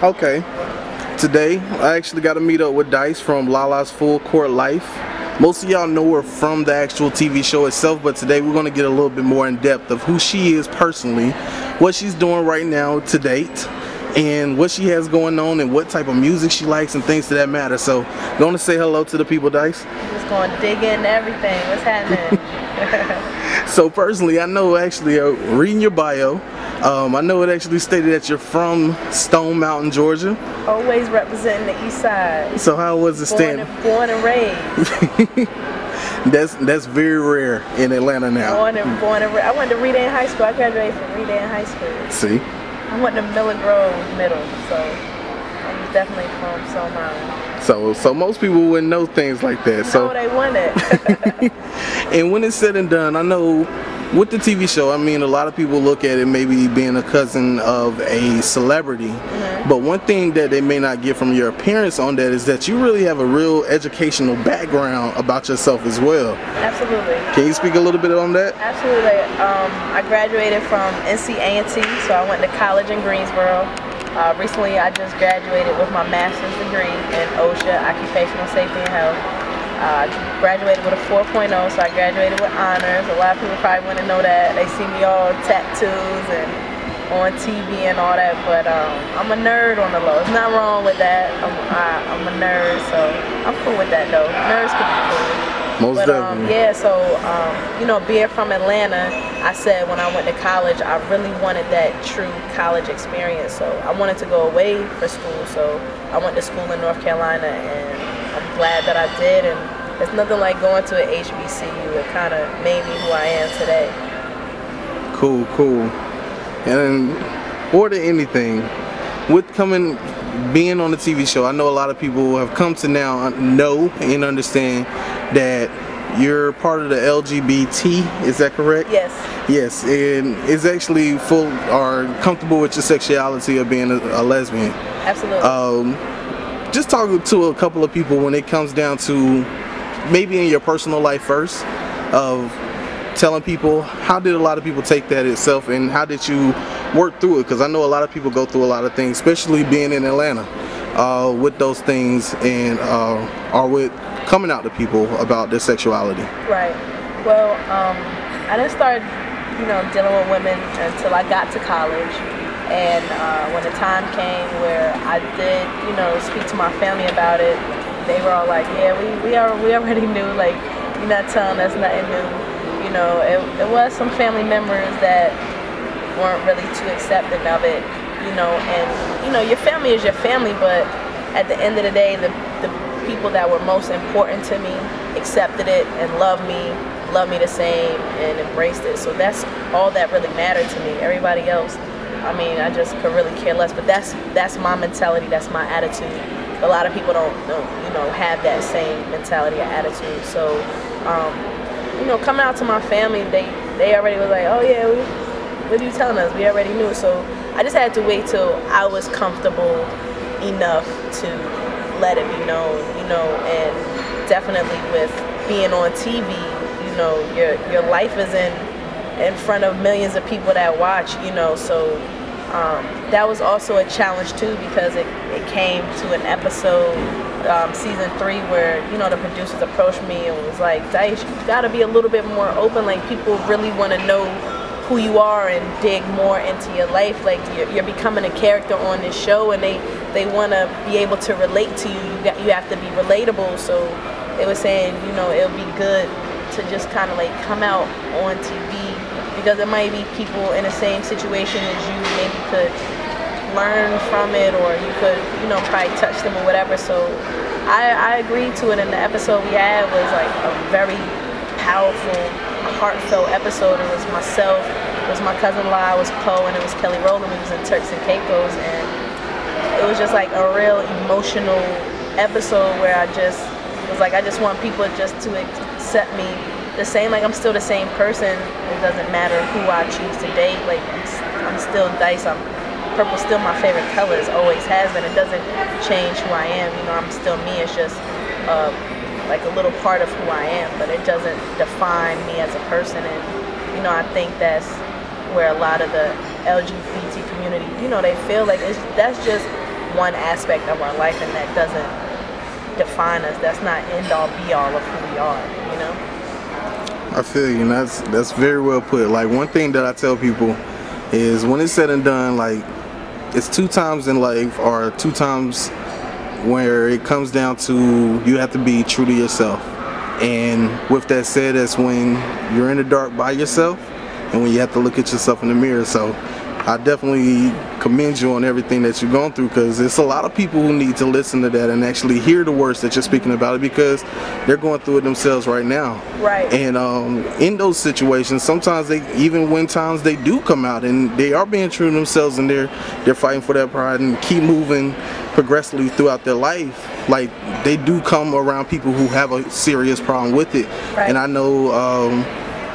Okay. Today, I actually got to meet up with Dice from Lala's Full Court Life. Most of y'all know her from the actual TV show itself, but today we're going to get a little bit more in depth of who she is personally, what she's doing right now to date, and what she has going on and what type of music she likes and things to that matter. So, going to say hello to the people, Dice. Just going to dig into everything. What's happening? So personally, I know actually reading your bio, I know it actually stated that you're from Stone Mountain, Georgia. Always representing the east side. So how was it standing? Born and raised. That's very rare in Atlanta now. Born and raised. I went to Reed High School. I graduated from Reed High School. See? I went to Miller Grove Middle, so I'm definitely from Stone Mountain. So most people wouldn't know things like that. No, they wouldn't. And when it's said and done, I know with the TV show, I mean, a lot of people look at it maybe being a cousin of a celebrity. But one thing that they may not get from your appearance on that is that you really have a real educational background about yourself as well. Absolutely. Can you speak a little bit on that? Absolutely. I graduated from NC-A&T, so I went to college in Greensboro. Recently, I just graduated with my master's degree in OSHA, Occupational Safety and Health. I graduated with a 4.0, so I graduated with honors. A lot of people probably wouldn't know that. They see me all tattoos and on TV and all that, but I'm a nerd on the low. There's nothing wrong with that. I'm a nerd, so I'm cool with that though. Nerds can be cool. Most definitely. Yeah, so you know, being from Atlanta, I said when I went to college, I really wanted that true college experience. So I wanted to go away for school. So I went to school in North Carolina, and I'm glad that I did. And it's nothing like going to an HBCU. It kind of made me who I am today. Cool, cool. And more than anything, with being on the TV show, I know a lot of people have come to now know and understand that you're part of the LGBT, is that correct? Yes. Yes, and is actually full or comfortable with your sexuality of being a lesbian. Absolutely. Just talking to a couple of people when it comes down to maybe in your personal life first, of telling people, how did a lot of people take that itself and how did you work through it? Because I know a lot of people go through a lot of things, especially being in Atlanta, with those things and or with coming out to people about their sexuality. Right. Well, I didn't start, you know, dealing with women until I got to college, and when the time came where I did, you know, speak to my family about it, they were all like, "Yeah, we already knew. Like, you're not telling us nothing new." You know, it was some family members that weren't really too accepting of it, you know, and, you know, your family is your family, but at the end of the day, the people that were most important to me accepted it and loved me the same and embraced it. So that's all that really mattered to me. Everybody else, I mean, I just could really care less, but that's my mentality, that's my attitude. A lot of people don't you know, have that same mentality or attitude. So, you know, coming out to my family, they already was like, "Oh yeah, what are you telling us? We already knew." So I just had to wait till I was comfortable enough to let it be known, you know. And definitely with being on TV, you know, your life is in front of millions of people that watch, you know. So that was also a challenge too, because it came to an episode, season 3, where, you know, the producers approached me and was like, "Dice, you gotta be a little bit more open. Like, people really want to know who you are and dig more into your life. Like, you're becoming a character on this show, and they want to be able to relate to you. You have to be relatable." So it was saying, you know, it'll be good to just kind of like come out on TV, because there might be people in the same situation as you, maybe could learn from it, or you could, you know, probably touch them or whatever. So I agreed to it, and the episode we had was like a very powerful, heartfelt episode. It was myself, it was my cousin La, it was Poe, and it was Kelly Rowland. We was in Turks and Caicos, and it was just like a real emotional episode where I just was like, I just want people just to accept me the same. Like, I'm still the same person. It doesn't matter who I choose to date. Like, I'm still Dice. Purple's still my favorite color. It always has been. It doesn't change who I am. You know, I'm still me. It's just like a little part of who I am, but it doesn't define me as a person. And, you know, I think that's where a lot of the LGBT community, you know, they feel like that's just one aspect of our life, and that doesn't define us. That's not end all be all of who we are, you know? I feel you, and that's very well put. Like, one thing that I tell people is, when it's said and done, like, it's 2 times in life, or 2 times where it comes down to you have to be true to yourself. And with that said, that's when you're in the dark by yourself and when you have to look at yourself in the mirror. So I definitely commend you on everything that you've gone through, because it's a lot of people who need to listen to that and actually hear the words that you're speaking about, it, because they're going through it themselves right now. Right. And in those situations, sometimes even when times they do come out and they are being true to themselves and they're fighting for that pride and keep moving progressively throughout their life, like, they do come around people who have a serious problem with it. Right. And I know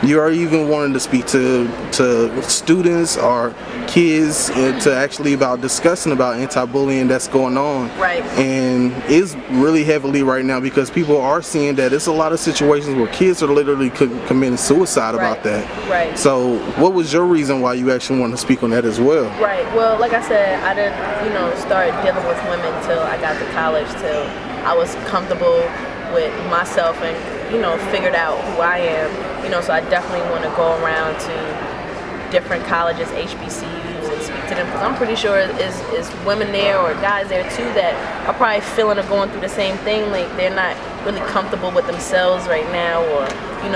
you are even wanting to speak to students or kids to actually about discussing about anti-bullying that's going on. Right. And it's really heavily right now, because people are seeing that it's a lot of situations where kids are literally committing suicide about that. Right. So what was your reason why you actually wanted to speak on that as well? Right. Well, like I said, I didn't, start dealing with women till I got to college, till I was comfortable with myself and, figured out who I am. So I definitely want to go around to different colleges, HBCUs, and speak to them, because I'm pretty sure is women there or guys there too that are probably feeling or going through the same thing. Like, they're not really comfortable with themselves right now, or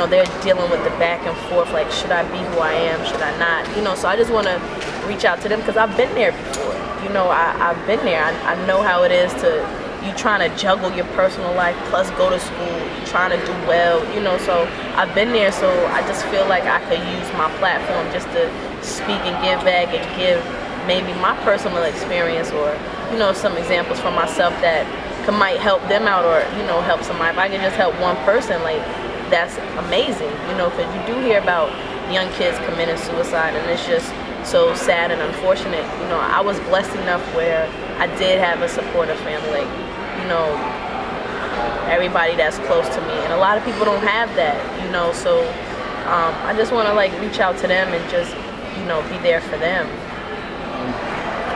they're dealing with the back and forth, like, should I be who I am, should I not? So I just want to reach out to them, because I've been there before. I've been there. I know how it is to you trying to juggle your personal life plus go to school, trying to do well, so I've been there. So I just feel like I could use my platform just to speak and give back and give maybe my personal experience, or some examples for myself that might help them out, or help somebody. If I can just help one person, like, that's amazing, because you do hear about young kids committing suicide, and it's just so sad and unfortunate. I was blessed enough where I did have a supportive family, like, everybody that's close to me, and a lot of people don't have that, so I just want to, like, reach out to them and just be there for them.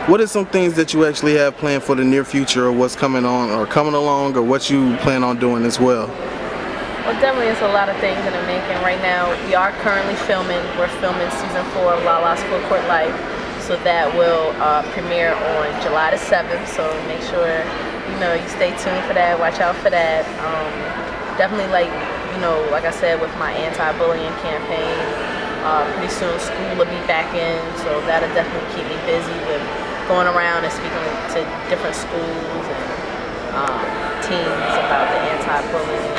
What are some things that you actually have planned for the near future, or what's coming on or coming along, or what you plan on doing as well? Well, definitely it's a lot of things in the making right now. We are currently filming. We're filming season 4 of Lala's Full Court Life, so that will premiere on July the 7th. So make sure you stay tuned for that. Watch out for that. Definitely, like I said, with my anti-bullying campaign, pretty soon school will be back in, so that'll definitely keep me busy with going around and speaking to different schools and teams about the anti-bullying.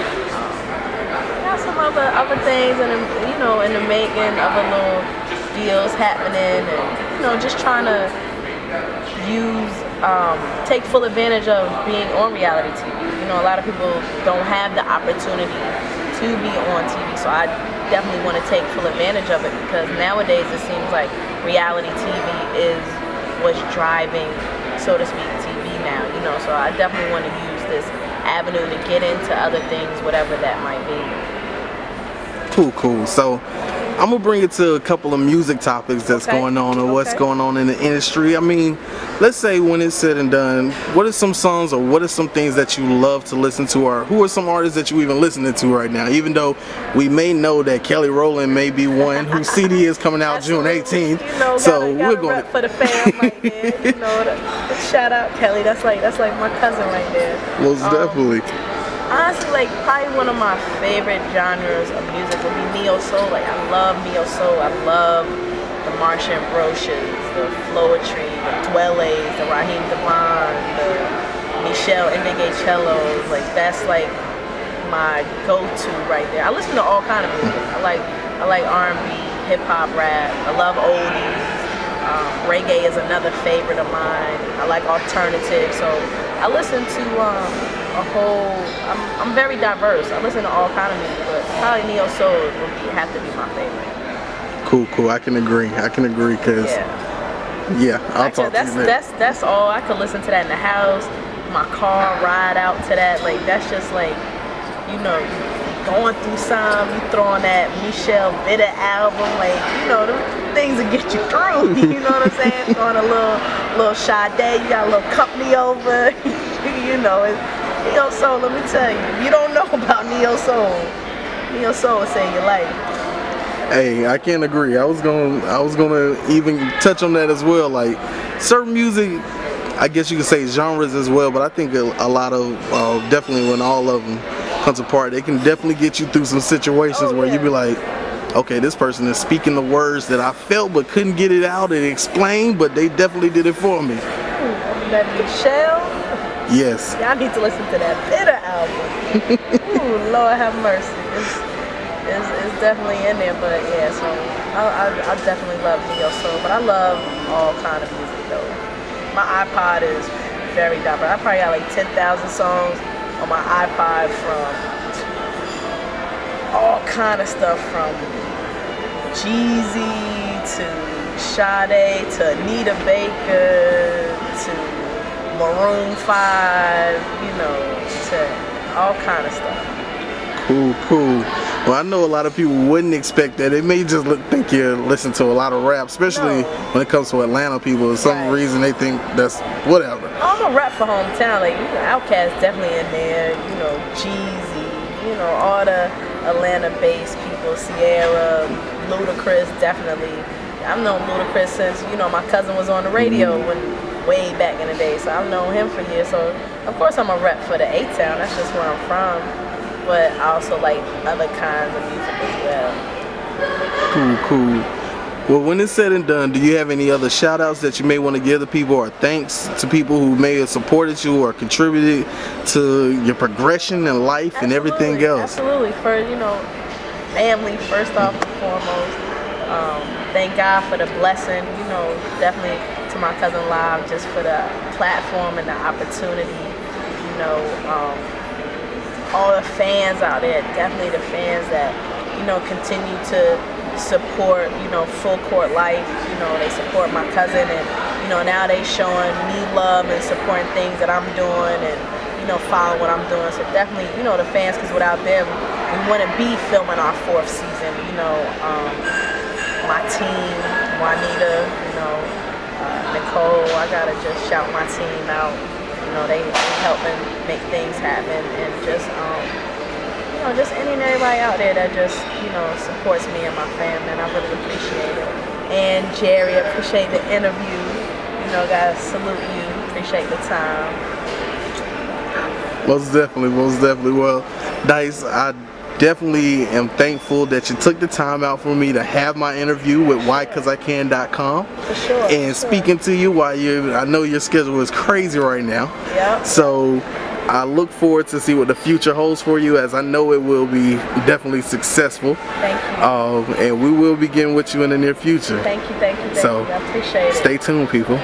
Got some other things, and in the making, other little deals happening, and just trying to take full advantage of being on reality TV. A lot of people don't have the opportunity to be on TV, so I definitely want to take full advantage of it, because nowadays it seems like reality TV is what's driving, so to speak, TV now. So I definitely want to use this avenue to get into other things, whatever that might be. Cool. So I'm gonna bring it to a couple of music topics that's going on, or what's going on in the industry. I mean, let's say when it's said and done, what are some songs or what are some things that you love to listen to, or who are some artists that you even listening to right now? Even though we may know that Kelly Rowland may be one whose CD is coming out June 18th, so we're going for the fam right there. Shout out Kelly. That's like my cousin right there. Most definitely. Honestly, like, probably one of my favorite genres of music would be neo-soul. Like, I love neo-soul. I love the Marsha Ambrosius, the Floetry, the Dwellers, the Raheem Devon, the Michelle Indegecellos. Like, that's like my go-to right there. I listen to all kind of music. I like R&B, hip-hop, rap. I love oldies. Reggae is another favorite of mine. I like alternative, so I listen to a whole. I'm very diverse. I listen to all kind of music, but probably neo soul would have to be my favorite. Cool. I can agree. Cause I'll talk to you later. That's all. I could listen to that in the house, my car, ride out to that. Like, that's just like, going through some, you throwing that Michelle Bitter album, like, the things that get you through, you know what I'm saying? Throwing a little Sade, you got a little company over. You know, Neo Soul, let me tell you, if you don't know about Neo Soul will save your life. Hey, I can't agree. I was gonna even touch on that as well. Like certain music, I guess you could say genres as well, but I think a lot of definitely when all of them comes apart, they can definitely get you through some situations where you be like, okay, this person is speaking the words that I felt but couldn't get it out and explain, but they definitely did it for me. That Michelle. Yes. Y'all need to listen to that Bitter album. Ooh, Lord have mercy. It's definitely in there, but yeah, so I definitely love Neo Soul, but I love all kind of music though. My iPod is very diverse. I probably got like 10,000 songs on my iPod from all kind of stuff, from Jeezy to Sade to Anita Baker to Maroon 5, you know, to all kind of stuff. Cool. Well, I know a lot of people wouldn't expect that. They may just think you listen to a lot of rap, especially when it comes to Atlanta people. For some reason, they think that's whatever. I'm a rap for hometown. Like, you know, Outkast definitely in there. You know, Jeezy. You know, all the Atlanta-based people. Sierra, Ludacris, definitely. I've known Ludacris since, you know, my cousin was on the radio way back in the day. So I've known him for years. So of course I'm a rep for the A-Town. That's just where I'm from. But I also like other kinds of music as well. Cool. Well, when it's said and done, do you have any other shout outs that you may want to give the people, or thanks to people who may have supported you or contributed to your progression in life and everything else? Absolutely. For, you know, family first off and foremost. Thank God for the blessing, you know, definitely to my cousin Live, just for the platform and the opportunity, you know, all the fans out there, definitely the fans that, you know, continue to support, you know, Full Court Life. You know, they support my cousin, and, you know, now they showing me love and supporting things that I'm doing, and, you know, following what I'm doing. So definitely, you know, the fans, because without them, we wouldn't be filming our 4th season. You know, my team, Juanita, you know, Nicole, I gotta just shout my team out. You know, they helping make things happen, and just, you know, just any and everybody out there that just, you know, supports me and my family, and I really appreciate it. And Jerry, I appreciate the interview. You know, gotta salute you. Appreciate the time. Most definitely. Well, Dice, I definitely am thankful that you took the time out for me to have my interview with WhyCauseICan.com. For sure. And speaking to you while I know your schedule is crazy right now. Yeah. So I look forward to see what the future holds for you, as I know it will be definitely successful. Thank you. And we will begin with you in the near future. Thank you. So I appreciate it. Stay tuned, people.